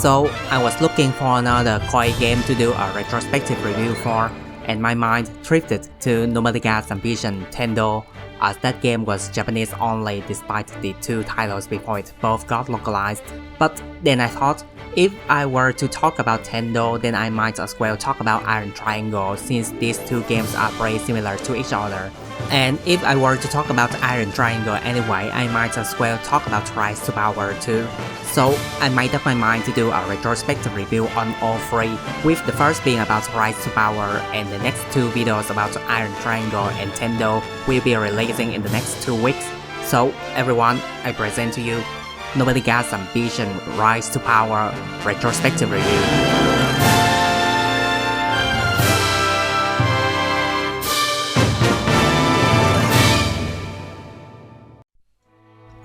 So I was looking for another Koei game to do a retrospective review for, and my mind drifted to Nobunaga's ambition Tendou, as that game was Japanese only despite the two titles before it both got localized. But then I thought, if I were to talk about Tendou, then I might as well talk about Iron Triangle since these two games are very similar to each other. And if I were to talk about Iron Triangle anyway, I might as well talk about Rise to Power too. So I made up my mind to do a retrospective review on all three, with the first being about Rise to Power, and the next two videos about Iron Triangle and Tendou will be releasing in the next 2 weeks. So everyone, I present to you Nobunaga's Ambition Rise to Power Retrospective Review.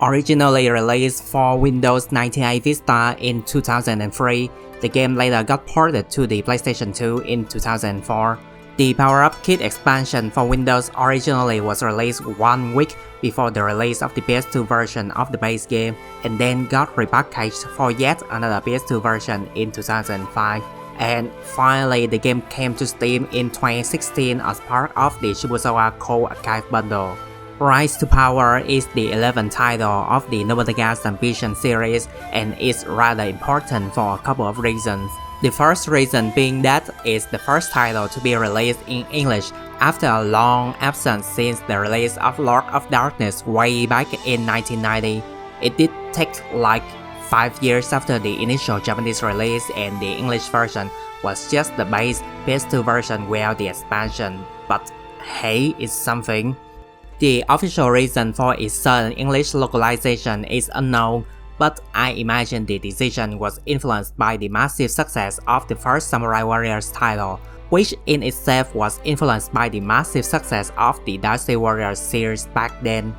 Originally released for Windows 98 Vista in 2003, the game later got ported to the PlayStation 2 in 2004. The Power Up Kit expansion for Windows originally was released 1 week before the release of the PS2 version of the base game, and then got repackaged for yet another PS2 version in 2005. And finally, the game came to Steam in 2016 as part of the Shibusawa Cold Archive bundle. Rise to Power is the 11th title of the Nobunaga's Ambition series and is rather important for a couple of reasons. The first reason being that it's the first title to be released in English after a long absence since the release of Lord of Darkness way back in 1990. It did take like 5 years after the initial Japanese release, and the English version was just the base PS2 version without the expansion. But hey, it's something. The official reason for its sudden English localization is unknown, but I imagine the decision was influenced by the massive success of the first Samurai Warriors title, which in itself was influenced by the massive success of the Dynasty Warriors series back then.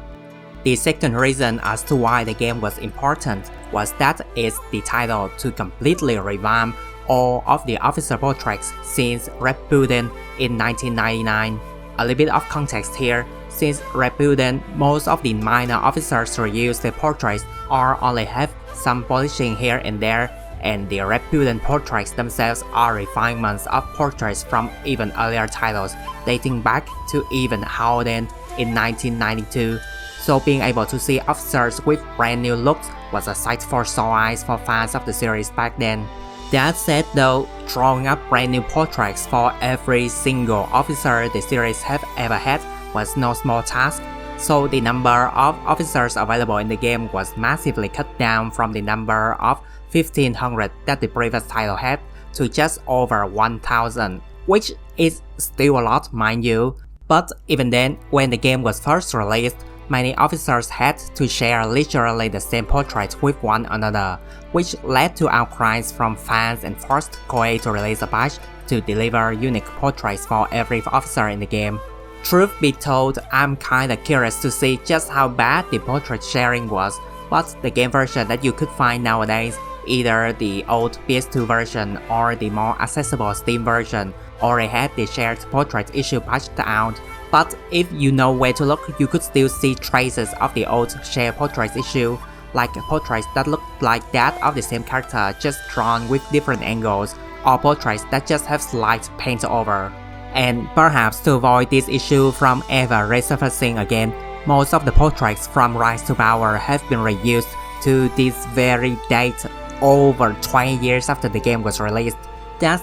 The second reason as to why the game was important was that it's the title to completely revamp all of the officer portraits since Retrospective in 1999. A little bit of context here. Since Retrospective, most of the minor officers reuse their portraits or only have some polishing here and there, and the Retrospective portraits themselves are refinements of portraits from even earlier titles dating back to even Howden in 1992. So being able to see officers with brand new looks was a sight for sore eyes for fans of the series back then. That said though, drawing up brand new portraits for every single officer the series have ever had was no small task, so the number of officers available in the game was massively cut down from the number of 1500 that the previous title had to just over 1000, which is still a lot, mind you. But even then, when the game was first released, many officers had to share literally the same portrait with one another, which led to outcries from fans and forced Koei to release a patch to deliver unique portraits for every officer in the game. Truth be told, I'm kinda curious to see just how bad the portrait sharing was, but the game version that you could find nowadays, either the old PS2 version or the more accessible Steam version, already had the shared portrait issue patched out. But if you know where to look, you could still see traces of the old shared portraits issue, like portraits that look like that of the same character just drawn with different angles, or portraits that just have slight paint over. And perhaps to avoid this issue from ever resurfacing again, most of the portraits from Rise to Power have been reused to this very date, over 20 years after the game was released. That's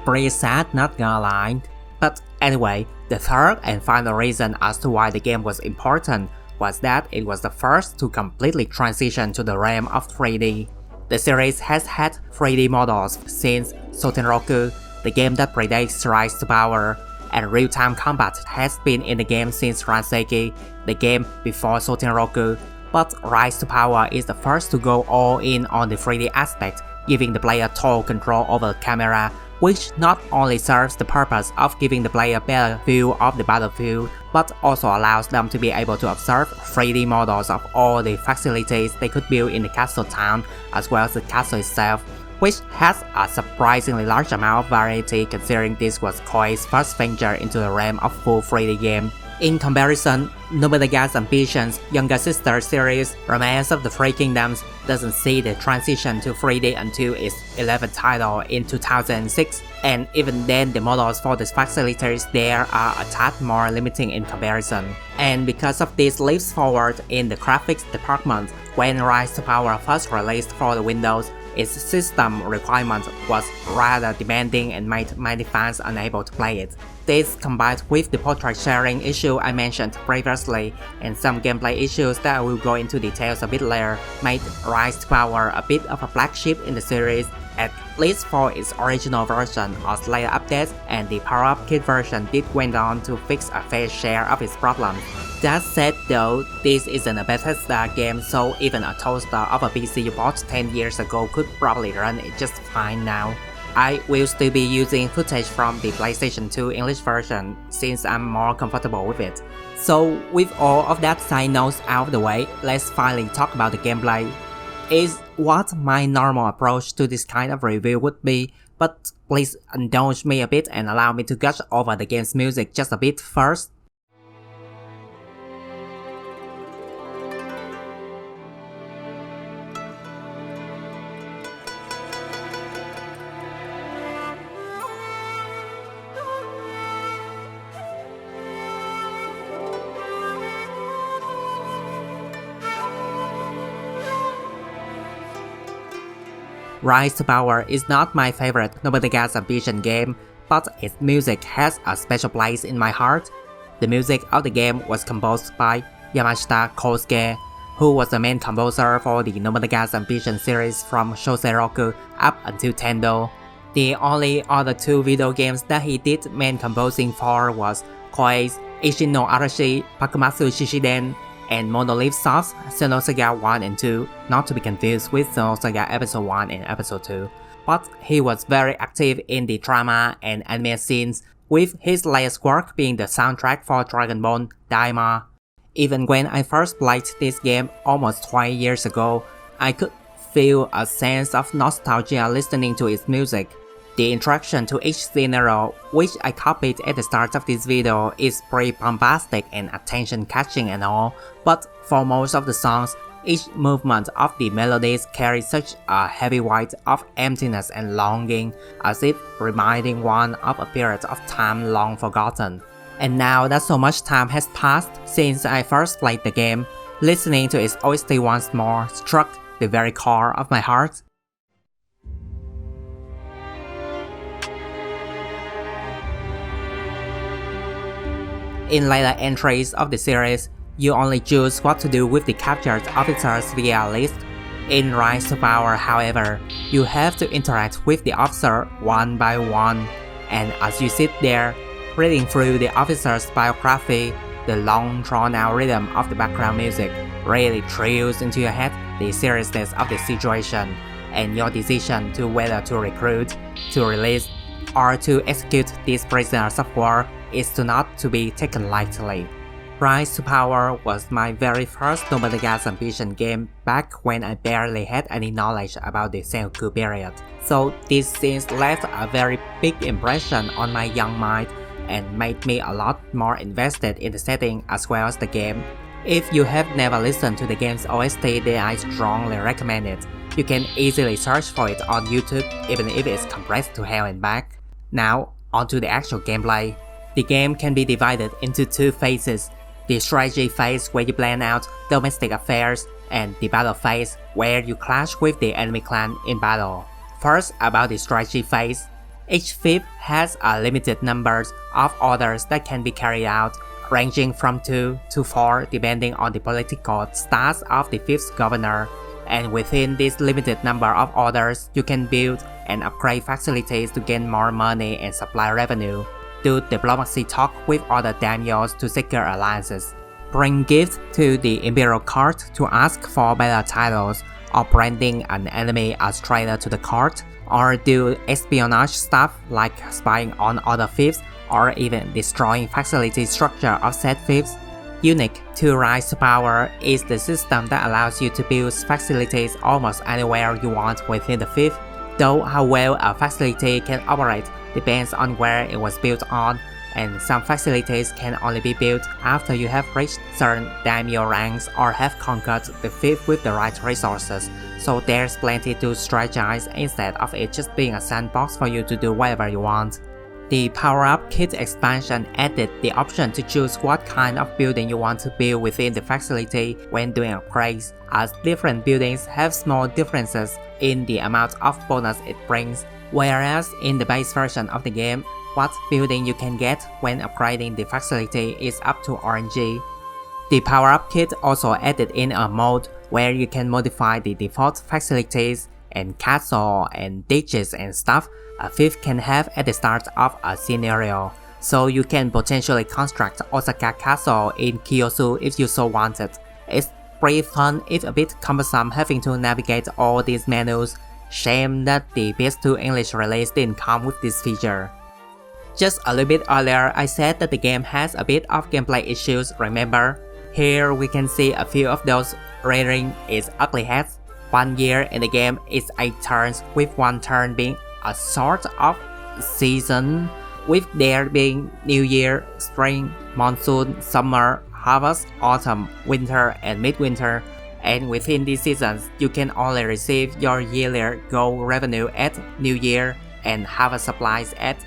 pretty sad, not gonna lie. But anyway, the third and final reason as to why the game was important was that it was the first to completely transition to the realm of 3D. The series has had 3D models since Soutenroku, the game that predates Rise to Power, and real-time combat has been in the game since Ranseiki, the game before Soutenroku, but Rise to Power is the first to go all in on the 3D aspect, giving the player total control over the camera, which not only serves the purpose of giving the player better view of the battlefield, but also allows them to be able to observe 3D models of all the facilities they could build in the castle town, as well as the castle itself, which has a surprisingly large amount of variety considering this was Koei's first venture into the realm of full 3D game. In comparison, Nobunaga's Ambition's younger sister series, Romance of the Three Kingdoms, doesn't see the transition to 3D until its 11th title in 2006, and even then the models for the facilities there are a tad more limiting in comparison. And because of these leaps forward in the graphics department, when Rise to Power first released for the Windows, its system requirement was rather demanding and made many fans unable to play it. This, combined with the portrait sharing issue I mentioned previously, and some gameplay issues that I will go into details a bit later, made Rise to Power a bit of a black sheep in the series, at least for its original version of later updates, and the power-up kit version did went on to fix a fair share of its problems. That said though, this isn't a Bethesda game, so even a toaster of a PC you bought 10 years ago could probably run it just fine now. I will still be using footage from the PlayStation 2 English version since I'm more comfortable with it. So with all of that side notes out of the way, let's finally talk about the gameplay. Is what my normal approach to this kind of review would be, but please indulge me a bit and allow me to gush over the game's music just a bit first. Rise to Power is not my favorite Nobunaga's Ambition game, but its music has a special place in my heart. The music of the game was composed by Yamashita Kosuke, who was the main composer for the Nobunaga's Ambition series from Soutenroku up until Tendou. The only other two video games that he did main composing for was Koei's Ishin no Arashi Pakumatsu Shishiden and Monolith Soft's Xenosaga 1 and 2, not to be confused with Xenosaga Episode 1 and Episode 2. But he was very active in the drama and anime scenes, with his latest work being the soundtrack for Dragon Ball Daima. Even when I first played this game almost 20 years ago, I could feel a sense of nostalgia listening to its music. The introduction to each scenario, which I copied at the start of this video, is pretty bombastic and attention-catching and all, but for most of the songs, each movement of the melodies carries such a heavy weight of emptiness and longing, as if reminding one of a period of time long forgotten. And now that so much time has passed since I first played the game, listening to its OST once more struck the very core of my heart. In later entries of the series, you only choose what to do with the captured officers via a list. In Rise to Power, however, you have to interact with the officer one by one, and as you sit there, reading through the officer's biography, the long drawn-out rhythm of the background music really drills into your head the seriousness of the situation, and your decision to whether to recruit, to release, or to execute these prisoners of war is not to be taken lightly. Rise to Power was my very first Nobunaga's Ambition game back when I barely had any knowledge about the Sengoku period, so these scenes left a very big impression on my young mind and made me a lot more invested in the setting as well as the game. If you have never listened to the game's OST, then I strongly recommend it. You can easily search for it on YouTube even if it's compressed to hell and back. Now, onto the actual gameplay. The game can be divided into two phases, the strategy phase where you plan out domestic affairs, and the battle phase where you clash with the enemy clan in battle. First, about the strategy phase. Each fief has a limited number of orders that can be carried out, ranging from 2 to 4 depending on the political status of the fief's governor, and within this limited number of orders, you can build and upgrade facilities to gain more money and supply revenue. Do diplomacy talk with other daimyos to secure alliances, bring gifts to the imperial court to ask for better titles, or branding an enemy as traitor to the court, or do espionage stuff like spying on other fiefs, or even destroying facility structure of said fiefs. Unique to Rise to Power is the system that allows you to build facilities almost anywhere you want within the fief, though how well a facility can operate depends on where it was built on, and some facilities can only be built after you have reached certain daimyo ranks or have conquered the fifth with the right resources, so there's plenty to strategize instead of it just being a sandbox for you to do whatever you want. The power-up kit expansion added the option to choose what kind of building you want to build within the facility when doing upgrades, as different buildings have small differences in the amount of bonus it brings, whereas in the base version of the game, what building you can get when upgrading the facility is up to RNG. The power-up kit also added in a mode where you can modify the default facilities and castle and ditches and stuff a fifth can have at the start of a scenario, so you can potentially construct Osaka Castle in Kiyosu if you so wanted. It's pretty fun if a bit cumbersome having to navigate all these menus. Shame that the PS2 English release didn't come with this feature. Just a little bit earlier, I said that the game has a bit of gameplay issues, remember? Here we can see a few of those rearing its ugly heads. 1 year in the game is 8 turns, with one turn being a sort of season, with there being New Year, Spring, Monsoon, Summer, Harvest, Autumn, Winter, and Midwinter. And within these seasons, you can only receive your yearly gold revenue at New Year and harvest supplies at,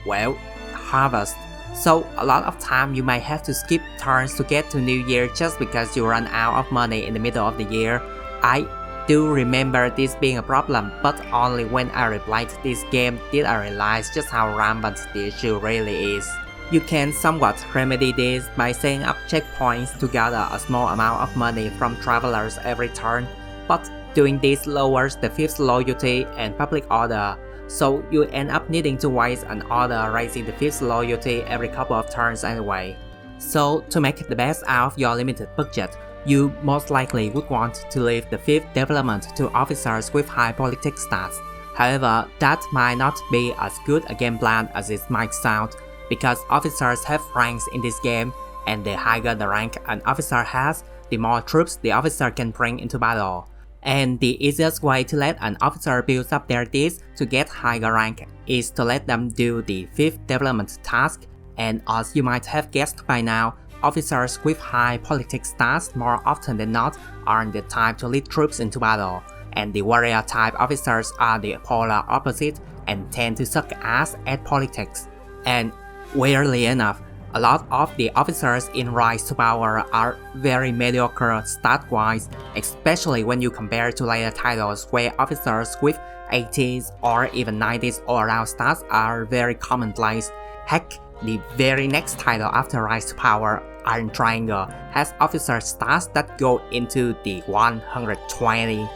well, Harvest. So a lot of time you might have to skip turns to get to New Year just because you run out of money in the middle of the year. I do remember this being a problem, but only when I replayed this game did I realize just how rampant the issue really is. You can somewhat remedy this by setting up checkpoints to gather a small amount of money from travelers every turn, but doing this lowers the fifth's loyalty and public order, so you end up needing to waste an order raising the fifth's loyalty every couple of turns anyway. So to make the best out of your limited budget, you most likely would want to leave the fifth development to officers with high politics stats. However, that might not be as good a game plan as it might sound, because officers have ranks in this game, and the higher the rank an officer has, the more troops the officer can bring into battle. And the easiest way to let an officer build up their deeds to get higher rank is to let them do the fifth development task, and as you might have guessed by now, officers with high politics stats more often than not aren't the type to lead troops into battle, and the warrior type officers are the polar opposite and tend to suck ass at politics. And weirdly enough, a lot of the officers in Rise to Power are very mediocre stat-wise, especially when you compare to later titles where officers with 80s or even 90s all-around stats are very commonplace. Heck, the very next title after Rise to Power, Iron Triangle, has officer stats that go into the 120.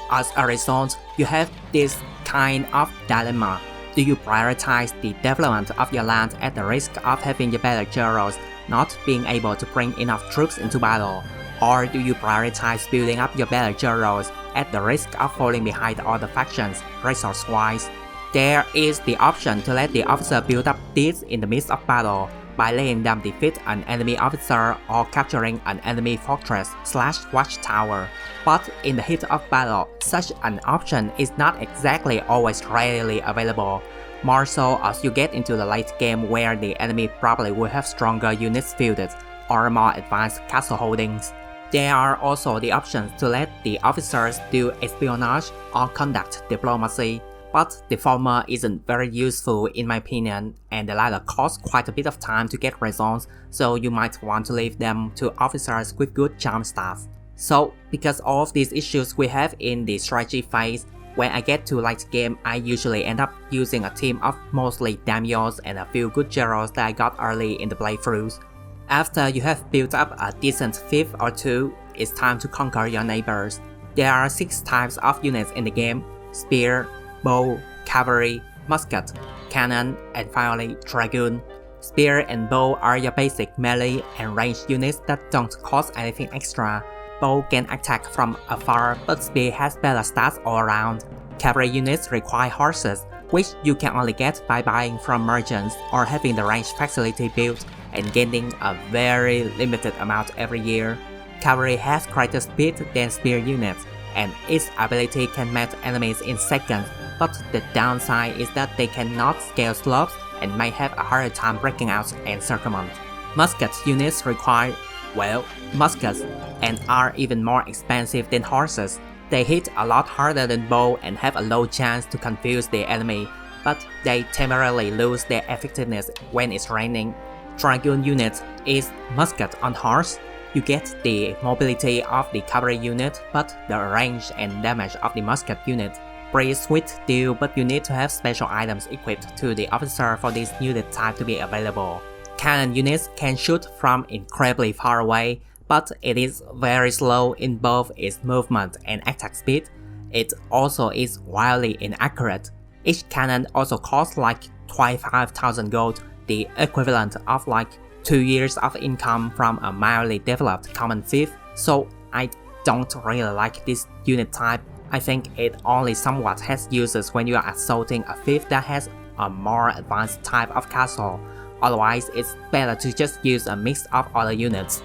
As a result, you have this kind of dilemma. Do you prioritize the development of your land at the risk of having your battle generals not being able to bring enough troops into battle? Or do you prioritize building up your battle generals at the risk of falling behind other factions resource-wise? There is the option to let the officer build up these in the midst of battle by letting them defeat an enemy officer or capturing an enemy fortress/watchtower. But in the heat of battle, such an option is not exactly always readily available, more so as you get into the late game where the enemy probably will have stronger units fielded or more advanced castle holdings. There are also the options to let the officers do espionage or conduct diplomacy, but the former isn't very useful in my opinion, and the latter costs quite a bit of time to get results, so you might want to leave them to officers with good charm staff. So, because all of these issues we have in the strategy phase, when I get to late game, I usually end up using a team of mostly daimyos and a few good generals that I got early in the playthroughs. After you have built up a decent fifth or two, it's time to conquer your neighbors. There are 6 types of units in the game: spear, bow, cavalry, musket, cannon, and finally dragoon. Spear and bow are your basic melee and ranged units that don't cost anything extra. Bow can attack from afar, but spear has better stats all around. Cavalry units require horses, which you can only get by buying from merchants or having the ranged facility built and gaining a very limited amount every year. Cavalry has greater speed than spear units, and its ability can melt enemies in seconds, but the downside is that they cannot scale slopes and may have a harder time breaking out and circumvent. Musket units require, well, muskets and are even more expensive than horses. They hit a lot harder than bow and have a low chance to confuse the enemy, but they temporarily lose their effectiveness when it's raining. Dragoon unit is musket on horse. You get the mobility of the cavalry unit, but the range and damage of the musket unit. Pretty sweet deal, but you need to have special items equipped to the officer for this unit type to be available. Cannon units can shoot from incredibly far away, but it is very slow in both its movement and attack speed. It also is wildly inaccurate. Each cannon also costs like 25,000 gold, the equivalent of like 2 years of income from a mildly developed common thief, so I don't really like this unit type. I think it only somewhat has uses when you are assaulting a thief that has a more advanced type of castle, otherwise it's better to just use a mix of other units.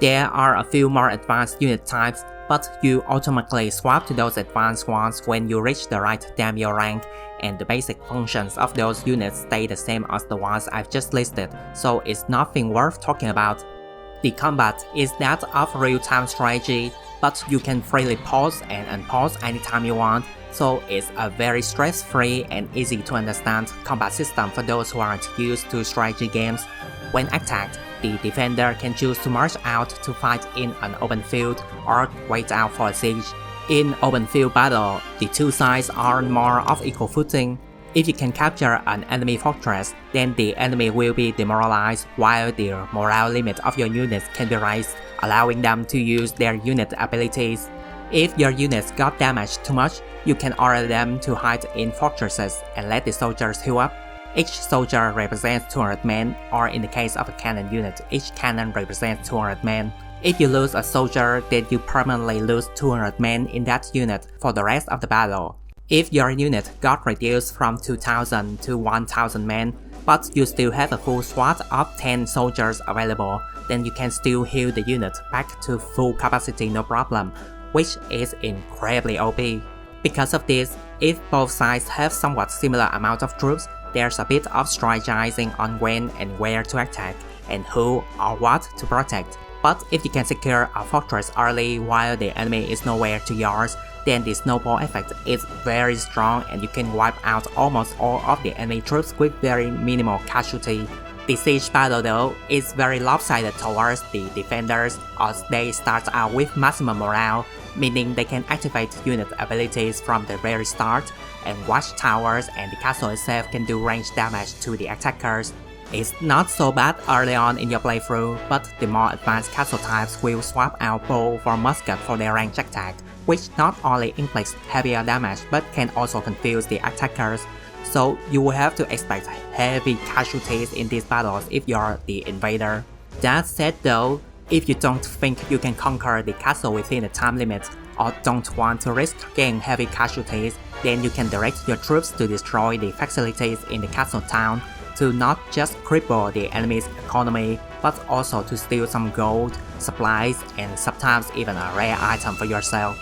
There are a few more advanced unit types, but you automatically swap to those advanced ones when you reach the right daimyo rank, and the basic functions of those units stay the same as the ones I've just listed, so it's nothing worth talking about. The combat is that of real-time strategy, but you can freely pause and unpause anytime you want, so it's a very stress-free and easy to understand combat system for those who aren't used to strategy games. When attacked, the defender can choose to march out to fight in an open field or wait out for a siege. In open field battle, the two sides are more of equal footing. If you can capture an enemy fortress, then the enemy will be demoralized while the morale limit of your units can be raised, allowing them to use their unit abilities. If your units got damaged too much, you can order them to hide in fortresses and let the soldiers heal up. Each soldier represents 200 men, or in the case of a cannon unit, each cannon represents 200 men. If you lose a soldier, then you permanently lose 200 men in that unit for the rest of the battle. If your unit got reduced from 2,000 to 1,000 men, but you still have a full squad of 10 soldiers available, then you can still heal the unit back to full capacity no problem, which is incredibly OP. Because of this, if both sides have somewhat similar amount of troops, there's a bit of strategizing on when and where to attack, and who or what to protect. But if you can secure a fortress early while the enemy is nowhere to yours, then the snowball effect is very strong and you can wipe out almost all of the enemy troops with very minimal casualty. The siege battle though is very lopsided towards the defenders, as they start out with maximum morale, meaning they can activate unit abilities from the very start, and watchtowers and the castle itself can do range damage to the attackers. It's not so bad early on in your playthrough, but the more advanced castle types will swap out bow for musket for their ranged attack, which not only inflicts heavier damage but can also confuse the attackers, so you will have to expect heavy casualties in these battles if you're the invader. That said though, if you don't think you can conquer the castle within a time limit, or don't want to risk getting heavy casualties, then you can direct your troops to destroy the facilities in the castle town, to not just cripple the enemy's economy, but also to steal some gold, supplies, and sometimes even a rare item for yourself.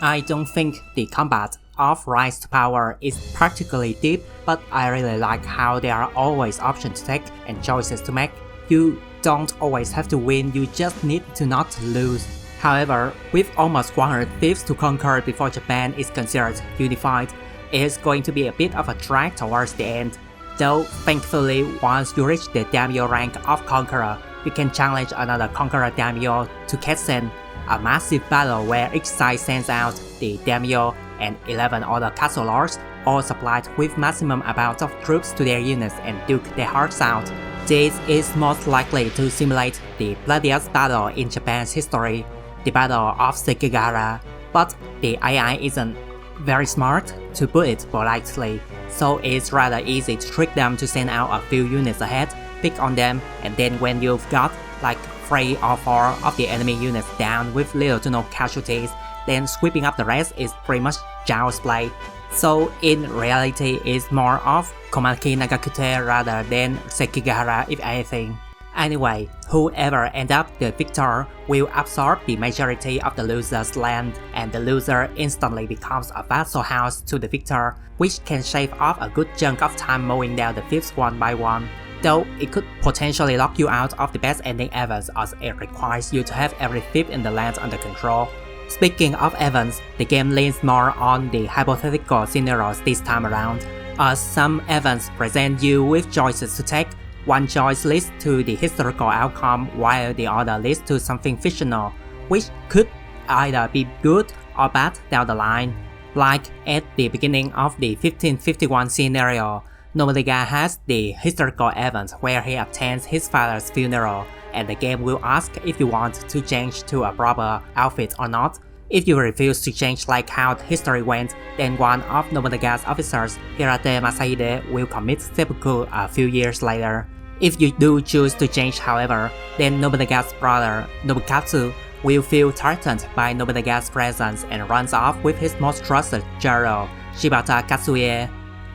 I don't think the combat of Rise to Power is particularly deep, but I really like how there are always options to take and choices to make. You don't always have to win, you just need to not lose. However, with almost 100 thieves to conquer before Japan is considered unified, it is going to be a bit of a drag towards the end. Though, thankfully, once you reach the daimyo rank of Conqueror, you can challenge another Conqueror daimyo to Ketsen, a massive battle where each side sends out the daimyo and 11 other castle lords, all supplied with maximum amount of troops to their units and duke their hearts out. This is most likely to simulate the bloodiest battle in Japan's history, the Battle of Sekigahara, but the AI isn't very smart, to put it politely, so it's rather easy to trick them to send out a few units ahead, pick on them, and then when you've got like 3 or 4 of the enemy units down with little to no casualties, then sweeping up the rest is pretty much child's play. So in reality it's more of Komaki Nagakute rather than Sekigahara if anything. Anyway, whoever ends up the victor will absorb the majority of the loser's land, and the loser instantly becomes a vassal house to the victor, which can shave off a good chunk of time mowing down the fiefs one by one. Though it could potentially lock you out of the best ending events as it requires you to have every fief in the land under control. Speaking of events, the game leans more on the hypothetical scenarios this time around, as some events present you with choices to take. One choice leads to the historical outcome while the other leads to something fictional, which could either be good or bad down the line. Like at the beginning of the 1551 scenario, Nobunaga has the historical event where he attends his father's funeral, and the game will ask if you want to change to a proper outfit or not. If you refuse to change like how history went, then one of Nobunaga's officers, Hirate Masahide, will commit seppuku a few years later. If you do choose to change, however, then Nobunaga's brother, Nobukatsu, will feel threatened by Nobunaga's presence and runs off with his most trusted general, Shibata Katsuie.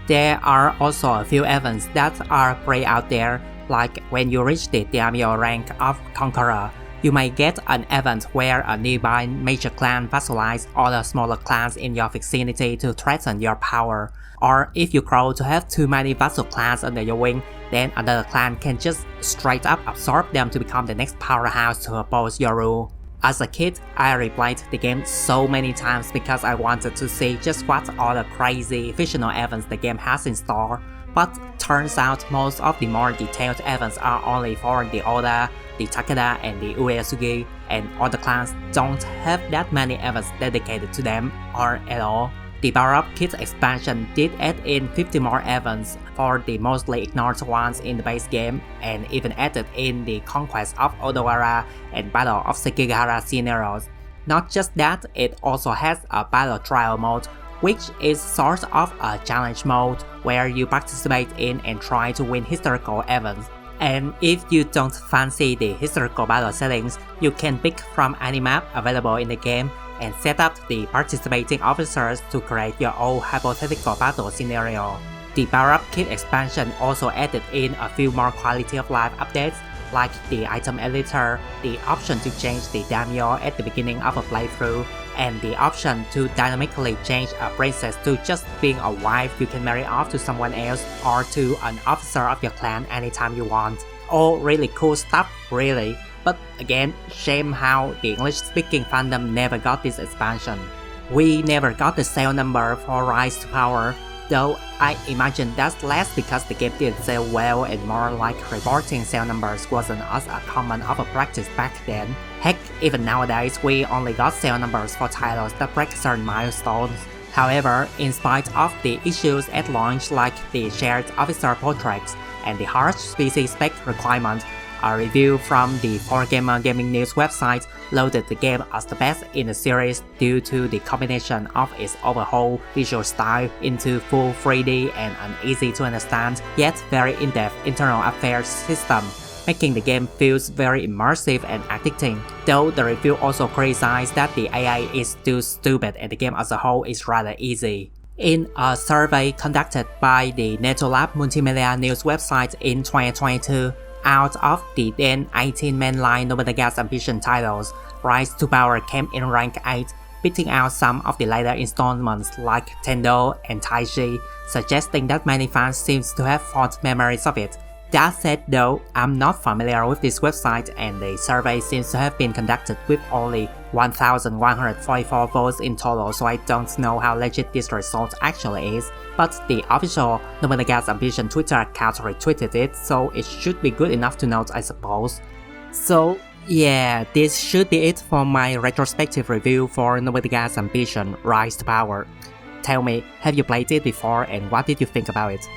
There are also a few events that are pretty out there, like when you reach the daimyo rank of Conqueror, you might get an event where a nearby major clan vassalizes other smaller clans in your vicinity to threaten your power. Or if you grow to have too many vassal clans under your wing, then another clan can just straight up absorb them to become the next powerhouse to oppose your rule. As a kid, I replayed the game so many times because I wanted to see just what all the crazy fictional events the game has in store. But turns out most of the more detailed events are only for the Oda, the Takeda, and the Uesugi, and other clans don't have that many events dedicated to them, or at all. The Power Up Kit expansion did add in 50 more events for the mostly ignored ones in the base game, and even added in the Conquest of Odawara and Battle of Sekigahara scenarios. Not just that, it also has a Battle Trial mode, which is sort of a challenge mode where you participate in and try to win historical events. And if you don't fancy the historical battle settings, you can pick from any map available in the game and set up the participating officers to create your own hypothetical battle scenario. The Power Up Kit expansion also added in a few more quality of life updates, like the item editor, the option to change the daimyo at the beginning of a playthrough, and the option to dynamically change a princess to just being a wife you can marry off to someone else or to an officer of your clan anytime you want. All really cool stuff, really. But again, shame how the English-speaking fandom never got this expansion. We never got the sale number for Rise to Power, though I imagine that's less because the game didn't sell well and more like reporting sale numbers wasn't as a common of a practice back then. Heck, even nowadays we only got sale numbers for titles that break certain milestones. However, in spite of the issues at launch like the shared officer portraits and the harsh species spec requirement, a review from the 4Gamer Gaming News website loaded the game as the best in the series due to the combination of its overhaul visual style into full 3D and an easy to understand yet very in-depth internal affairs system, making the game feels very immersive and addicting, though the review also criticized that the AI is too stupid and the game as a whole is rather easy. In a survey conducted by the NetoLab multimedia news website in 2022, out of the then 18 mainline Nobunaga's Ambition titles, Rise to Power came in rank 8, beating out some of the later installments like Tendou and Taiji, suggesting that many fans seem to have fond memories of it. That said though, I'm not familiar with this website and the survey seems to have been conducted with only 1,144 votes in total, so I don't know how legit this result actually is. But the official Nobunaga's Ambition Twitter account retweeted it, so it should be good enough to note, I suppose. So yeah, this should be it for my retrospective review for Nobunaga's Ambition Rise to Power. Tell me, have you played it before and what did you think about it?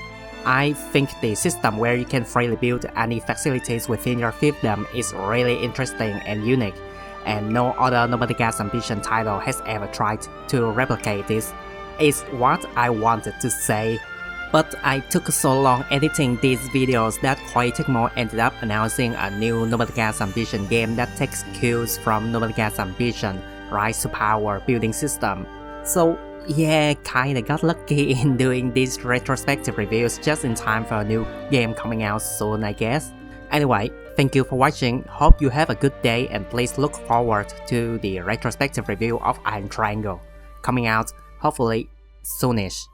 I think the system where you can freely build any facilities within your fiefdom is really interesting and unique, and no other Nobunaga's Ambition title has ever tried to replicate this, is what I wanted to say. But I took so long editing these videos that Koei Tecmo ended up announcing a new Nobunaga's Ambition game that takes cues from Nobunaga's Ambition Rise to Power building system. So yeah, kinda got lucky in doing these retrospective reviews just in time for a new game coming out soon, I guess. Anyway, thank you for watching, hope you have a good day and please look forward to the retrospective review of Iron Triangle, coming out hopefully soonish.